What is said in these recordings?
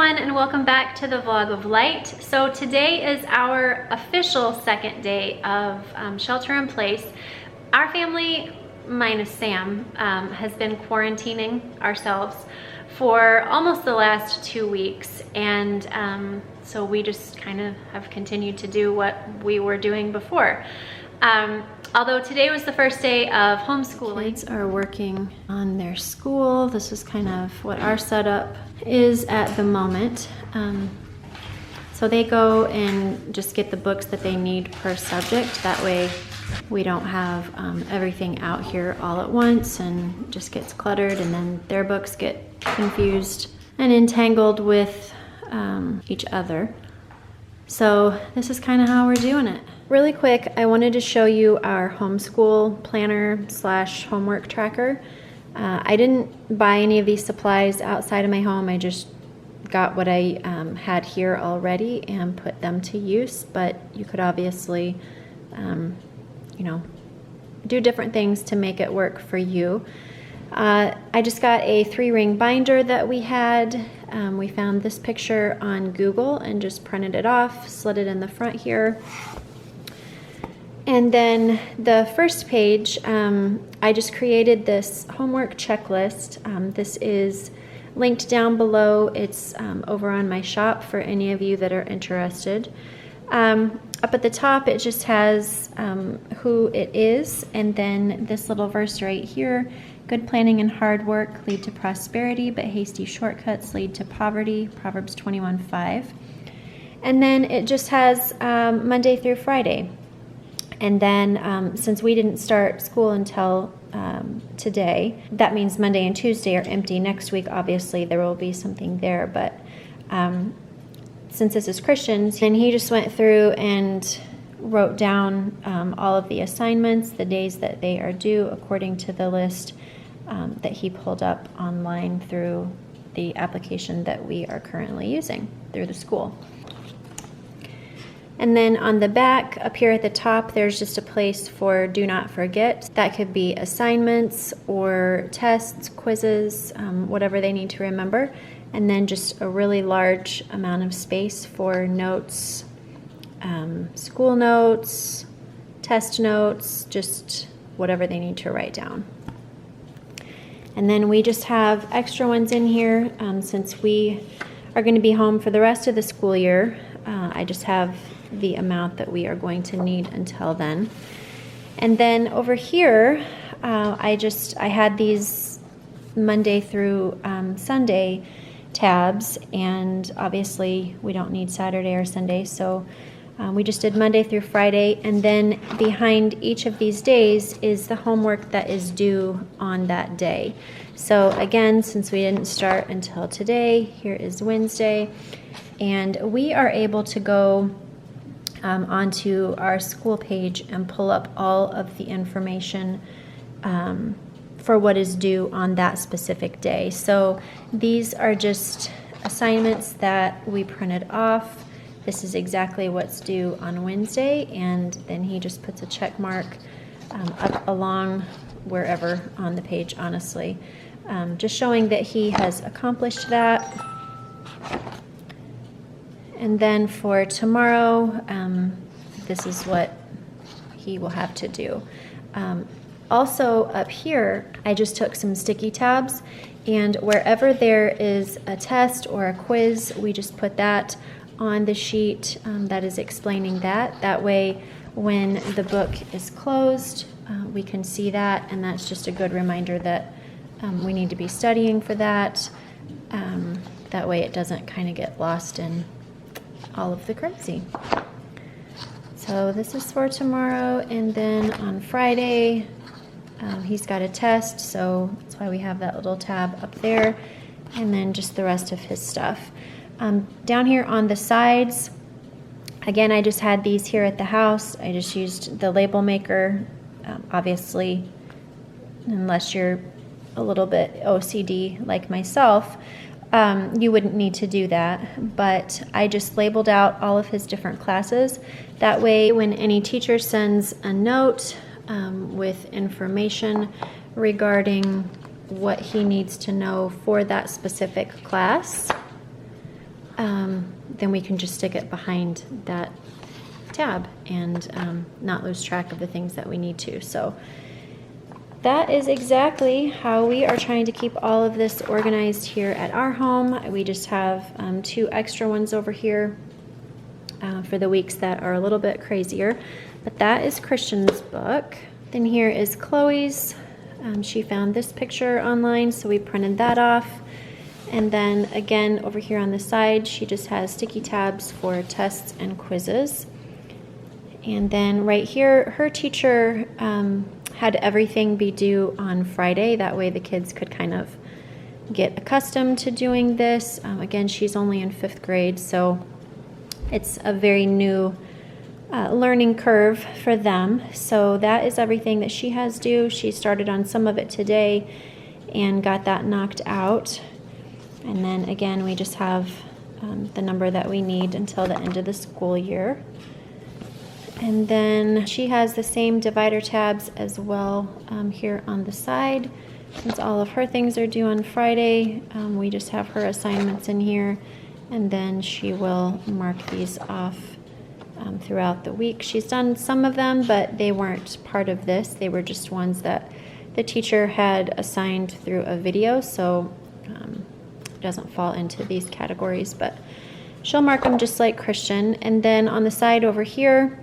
everyone, and welcome back to the Vlog of Light. So today is our official second day of shelter in place. Our family, minus Sam, has been quarantining ourselves for almost the last 2 weeks, and so we just kind of have continued to do what we were doing before. Although today was the first day of homeschooling. Kids are working on their school. This is kind of what our setup is at the moment. So they go and just get the books that they need per subject. That way we don't have everything out here all at once and just gets cluttered, and then their books get confused and entangled with each other. So this is kind of how we're doing it. Really quick, I wanted to show you our homeschool planner / homework tracker. I didn't buy any of these supplies outside of my home. I just got what I had here already and put them to use, but you could obviously, you know, do different things to make it work for you. I just got a 3-ring binder that we had. We found this picture on Google and just printed it off, slid it in the front here. And then the first page, I just created this homework checklist. This is linked down below. It's over on my shop for any of you that are interested. Up at the top, it just has who it is, and then this little verse right here: good planning and hard work lead to prosperity, but hasty shortcuts lead to poverty. Proverbs 21:5. And then it just has Monday through Friday. And then since we didn't start school until today, that means Monday and Tuesday are empty. Next week, obviously, there will be something there. But since this is Christians, and he just went through and wrote down all of the assignments, the days that they are due, according to the list that he pulled up online through the application that we are currently using through the school. And then on the back, up here at the top, there's just a place for do not forget. That could be assignments or tests, quizzes, whatever they need to remember. And then just a really large amount of space for notes, school notes, test notes, just whatever they need to write down. And then we just have extra ones in here since we are going to be home for the rest of the school year. I just have the amount that we are going to need until then. And then over here, I had these Monday through Sunday tabs, and obviously we don't need Saturday or Sunday, so we just did Monday through Friday, and then behind each of these days is the homework that is due on that day. So again, since we didn't start until today, here is Wednesday, and we are able to go onto our school page and pull up all of the information for what is due on that specific day. So these are just assignments that we printed off. This is exactly what's due on Wednesday, and then he just puts a check mark up along wherever on the page, honestly, just showing that he has accomplished that. And then for tomorrow, this is what he will have to do. Also up here, I just took some sticky tabs, and wherever there is a test or a quiz, we just put that on the sheet that is explaining that. That way, when the book is closed, we can see that, and that's just a good reminder that we need to be studying for that. That way it doesn't kind of get lost in all of the crazy. So this is for tomorrow, and then on Friday, he's got a test, so that's why we have that little tab up there, and then just the rest of his stuff. Down here on the sides, again, I just had these here at the house. I just used the label maker. Obviously, unless you're a little bit OCD like myself, you wouldn't need to do that, but I just labeled out all of his different classes. That way, when any teacher sends a note with information regarding what he needs to know for that specific class, then we can just stick it behind that tab and not lose track of the things that we need to. So that is exactly how we are trying to keep all of this organized here at our home. We just have 2 extra ones over here for the weeks that are a little bit crazier. But that is Christian's book. Then here is Chloe's. She found this picture online, so we printed that off. And then again, over here on the side, she just has sticky tabs for tests and quizzes. And then right here, her teacher had everything be due on Friday. That way the kids could kind of get accustomed to doing this. Again, she's only in 5th grade, so it's a very new learning curve for them. So that is everything that she has due. She started on some of it today and got that knocked out. And then again, we just have the number that we need until the end of the school year. And then she has the same divider tabs as well here on the side. Since all of her things are due on Friday, we just have her assignments in here, and then she will mark these off throughout the week. She's done some of them, but they weren't part of this. They were just ones that the teacher had assigned through a video, so it doesn't fall into these categories, but she'll mark them just like Christian. And then on the side over here,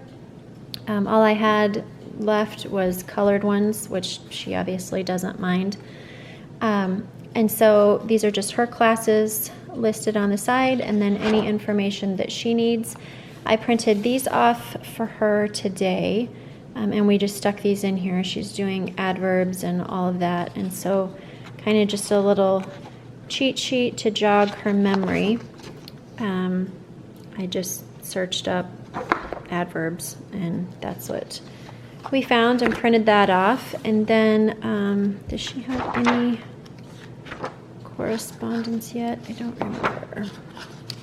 all I had left was colored ones, which she obviously doesn't mind. And so these are just her classes listed on the side, and then any information that she needs. I printed these off for her today, and we just stuck these in here. She's doing adverbs and all of that, and so kind of just a little cheat sheet to jog her memory. I just searched up adverbs, and that's what we found and printed that off. And then does she have any correspondence yet? I don't remember.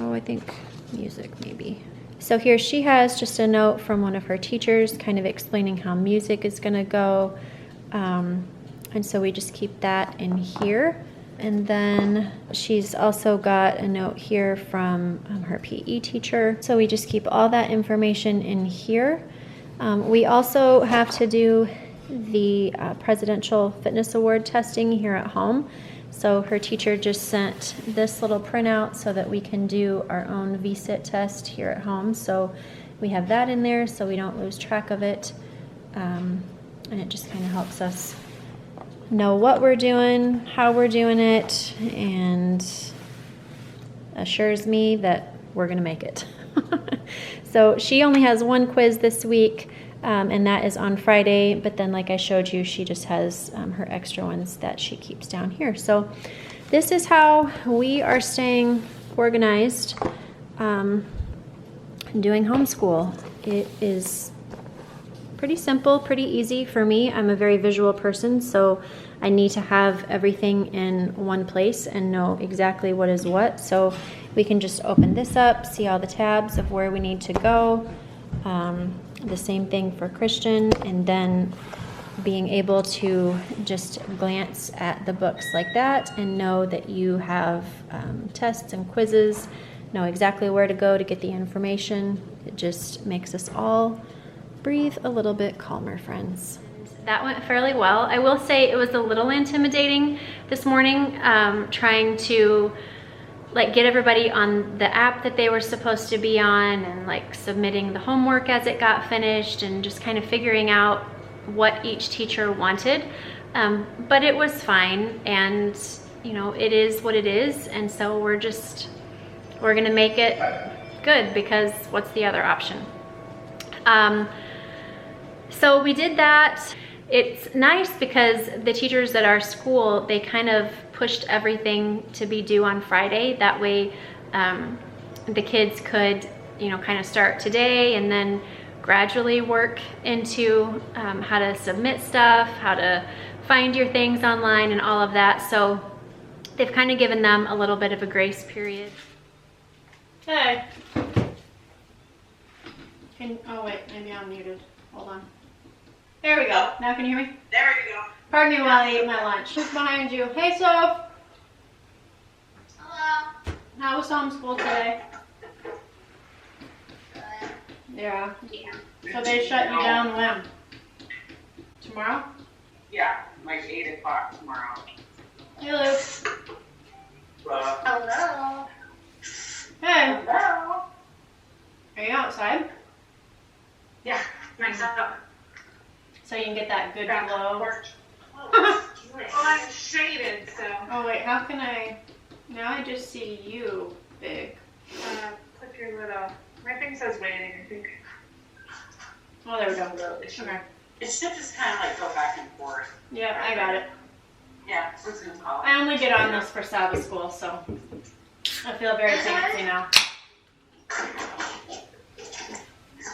Oh, I think music maybe. So here she has just a note from one of her teachers kind of explaining how music is going to go, and so we just keep that in here. And then she's also got a note here from her PE teacher. So we just keep all that information in here. We also have to do the Presidential Fitness Award testing here at home. So her teacher just sent this little printout so that we can do our own VSIT test here at home. So we have that in there so we don't lose track of it. And it just kind of helps us know what we're doing, how we're doing it, and assures me that we're going to make it. So she only has 1 quiz this week, and that is on Friday, but then like I showed you, she just has her extra ones that she keeps down here. So this is how we are staying organized doing homeschool. It is pretty simple, pretty easy for me. I'm a very visual person, so I need to have everything in one place and know exactly what is what. So we can just open this up, see all the tabs of where we need to go. The same thing for Christian, and then being able to just glance at the books like that and know that you have tests and quizzes, know exactly where to go to get the information. It just makes us all breathe a little bit calmer, friends. That went fairly well. I will say it was a little intimidating this morning, trying to get everybody on the app that they were supposed to be on, and submitting the homework as it got finished, and just kind of figuring out what each teacher wanted. But it was fine, and it is what it is, and so we're gonna make it good, because what's the other option? So we did that. It's nice because the teachers at our school, they kind of pushed everything to be due on Friday. That way the kids could, kind of start today and then gradually work into how to submit stuff, how to find your things online and all of that. So they've kind of given them a little bit of a grace period. Hey. Oh wait, maybe I'm muted. Hold on. There we go. Now can you hear me? There you go. Pardon me while I eat my lunch. Who's behind you? Hey, Soph. Hello. How was homeschool today? Yeah. Yeah. So they shut you down when? Tomorrow? Yeah, like 8 o'clock tomorrow. Hey, Luke. Hello. Hey. Hello. Are you outside? Yeah, nice up. So you can get that good glow. Well, I'm shaded, so. Oh wait, how can I? Now I just see you, big. Click your little. My thing says waiting, I think. Oh, there we go. Okay. It should just kind of like go back and forth. Yeah, I got it. Yeah, so it's gonna call. I only get on this for Sabbath school, so I feel very fancy now.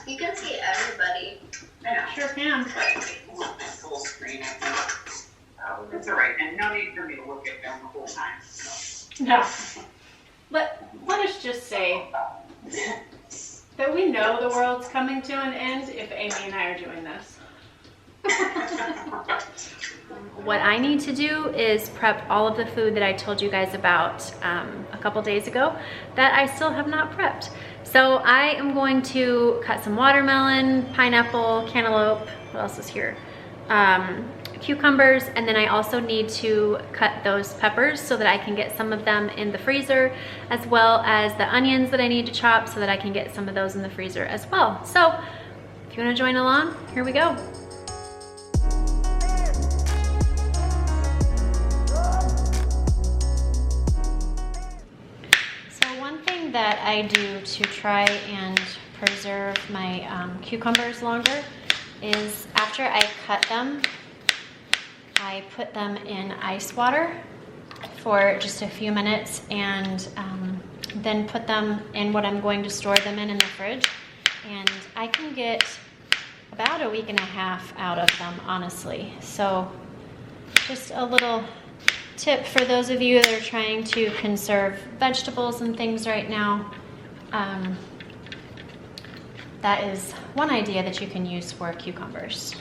you can see everybody. I know. Sure can. Full screen, I think. It's alright, and no need for me to look at them the whole time. So. No. Let us just say that we know the world's coming to an end if Amy and I are doing this. What I need to do is prep all of the food that I told you guys about a couple days ago that I still have not prepped. So I am going to cut some watermelon, pineapple, cantaloupe, what else is here? Cucumbers, and then I also need to cut those peppers so that I can get some of them in the freezer, as well as the onions that I need to chop so that I can get some of those in the freezer as well. So if you want to join along, here we go. So one thing that I do to try and preserve my cucumbers longer is after I cut them, I put them in ice water for just a few minutes and then put them in what I'm going to store them in the fridge. And I can get about a week and a half out of them, honestly. So just a little tip for those of you that are trying to conserve vegetables and things right now. That is one idea that you can use for cucumbers.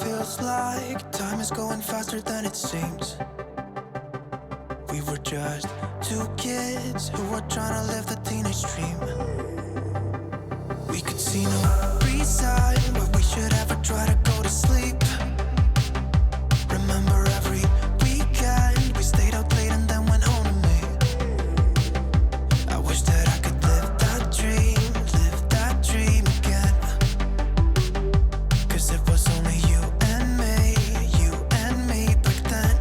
Feels like time is going faster than it seems. We were just two kids who were trying to live the teenage dream. We could see no reason why we should ever try to go to sleep. Remember every weekend we stayed out late and then went home to me. I wish that I could live that dream again. 'Cause it was only you and me back then.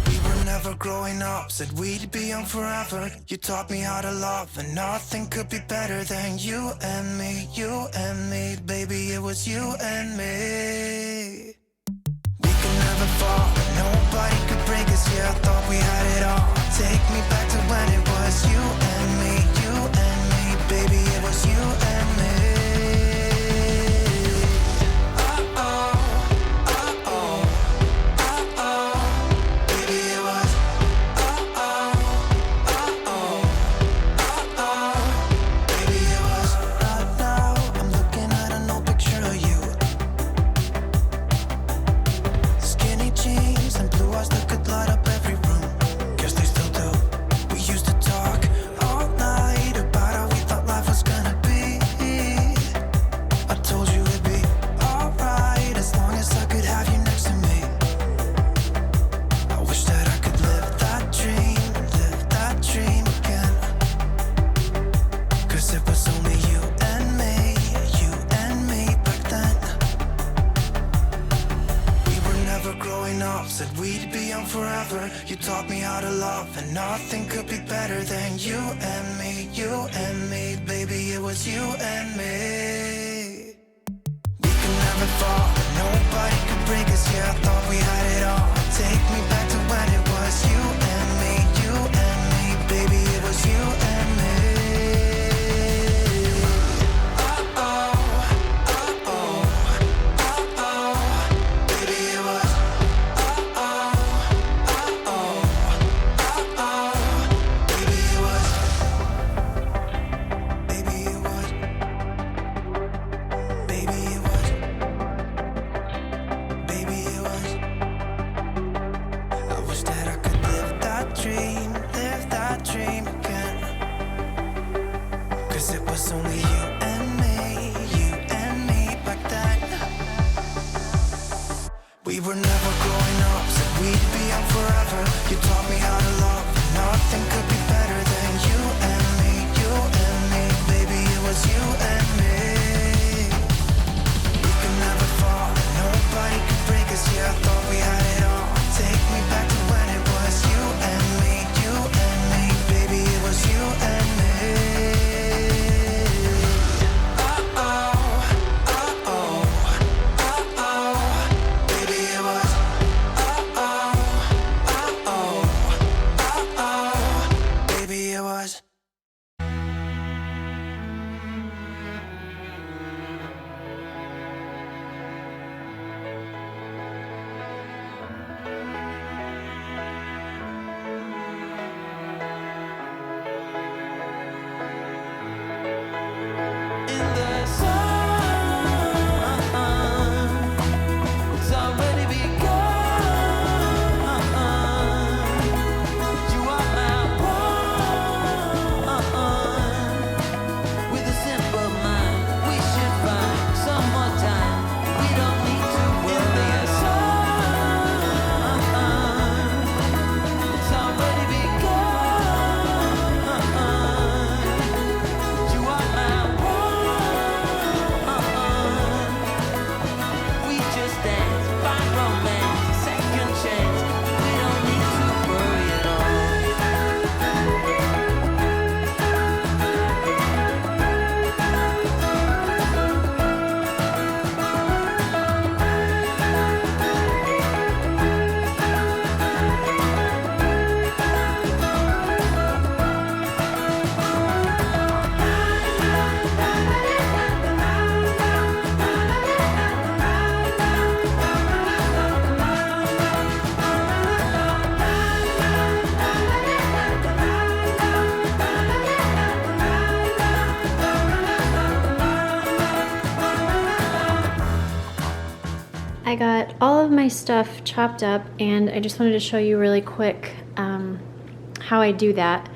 We were never growing up, said we'd be young forever. You taught me how to love, and nothing could be better than you and me, baby, it was you and me. We could never fall, and nobody could break us, yeah, I thought we had it all. Take me back to when it was you and me, baby, it was you and me. Gonna forever. You taught me how to love, and nothing could be better than you and me, you and me. Baby, it was you and me. We could never fall, nobody could break us. Yeah, I thought we had it all. Take me back to when it was you and me, you and me. Baby, it was you and me. We were never growing up, said we'd be young forever. You taught me how to love, and nothing could be better than you and me, you and me. Baby, it was you and me. We could never fall, and nobody could break us. Yeah, I thought we had it all. Take me back to when it was you and me, you and me. Baby, it was you and me. I got all of my stuff chopped up, and I just wanted to show you really quick how I do that.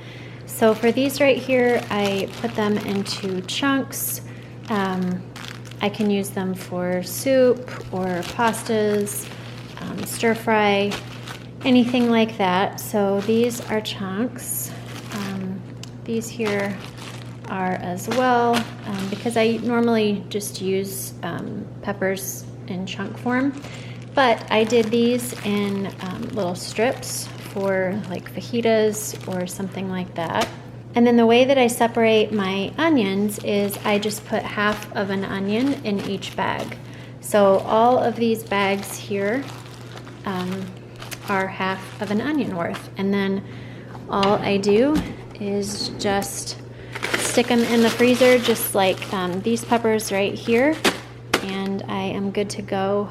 So for these right here, I put them into chunks. I can use them for soup or pastas, stir fry, anything like that. So these are chunks. These here are as well, because I normally just use peppers in chunk form, but I did these in little strips for like fajitas or something like that. And then the way that I separate my onions is I just put half of an onion in each bag. So all of these bags here are half of an onion worth, and then all I do is just stick them in the freezer, just like these peppers right here, and I am good to go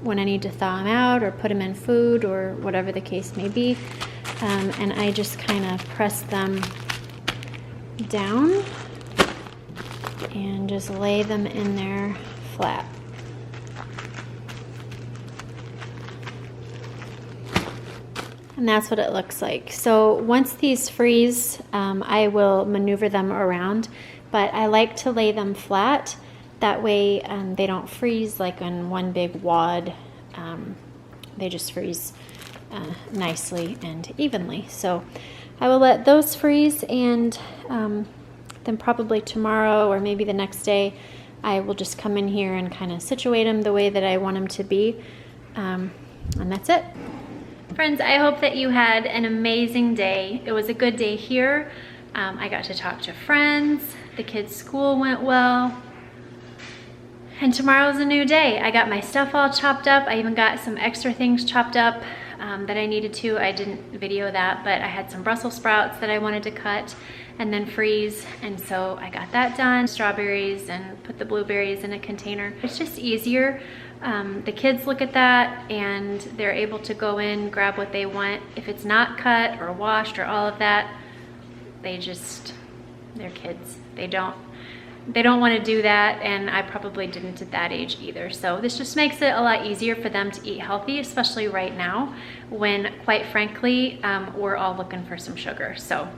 when I need to thaw them out or put them in food or whatever the case may be. And I just kind of press them down and just lay them in there flat. And that's what it looks like. So once these freeze, I will maneuver them around, but I like to lay them flat. That way they don't freeze like in one big wad. They just freeze nicely and evenly. So I will let those freeze, and then probably tomorrow or maybe the next day I will just come in here and kind of situate them the way that I want them to be, and that's it. Friends, I hope that you had an amazing day. It was a good day here. I got to talk to friends. The kids' school went well. And tomorrow's a new day. I got my stuff all chopped up. I even got some extra things chopped up that I needed to. I didn't video that, but I had some Brussels sprouts that I wanted to cut and then freeze. And so I got that done. Strawberries, and put the blueberries in a container. It's just easier. The kids look at that and they're able to go in, grab what they want. If it's not cut or washed or all of that, they're kids. They don't want to do that, and I probably didn't at that age either. So this just makes it a lot easier for them to eat healthy, especially right now when, quite frankly, we're all looking for some sugar. So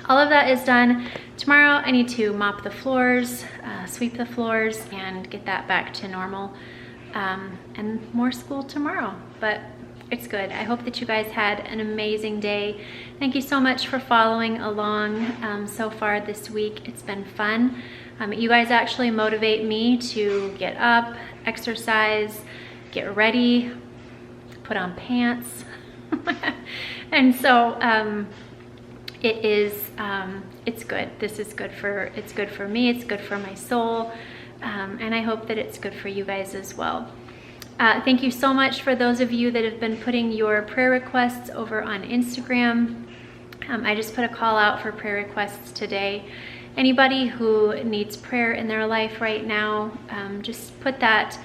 all of that is done. Tomorrow I need to mop the floors, sweep the floors, and get that back to normal. And more school tomorrow, but it's good. I hope that you guys had an amazing day. Thank you so much for following along so far this week. It's been fun. You guys actually motivate me to get up, exercise, get ready, put on pants. And so it's good. This is good it's good for me, it's good for my soul, and I hope that it's good for you guys as well. Thank you so much for those of you that have been putting your prayer requests over on Instagram. I just put a call out for prayer requests today. Anybody who needs prayer in their life right now, just put that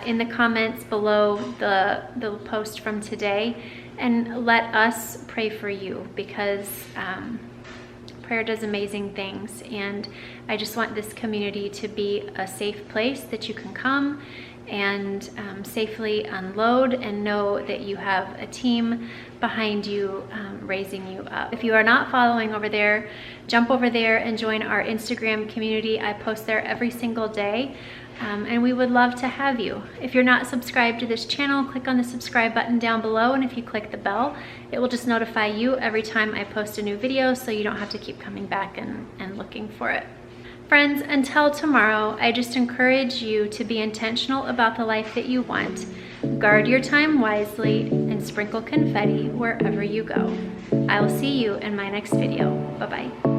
in the comments below the post from today, and let us pray for you, because prayer does amazing things, and I just want this community to be a safe place that you can come and safely unload and know that you have a team behind you raising you up. If you are not following over there, jump over there and join our Instagram community. I post there every single day, and we would love to have you. If you're not subscribed to this channel, click on the subscribe button down below, and if you click the bell, it will just notify you every time I post a new video, so you don't have to keep coming back and looking for it. Friends, until tomorrow, I just encourage you to be intentional about the life that you want. Guard your time wisely and sprinkle confetti wherever you go. I will see you in my next video. Bye-bye.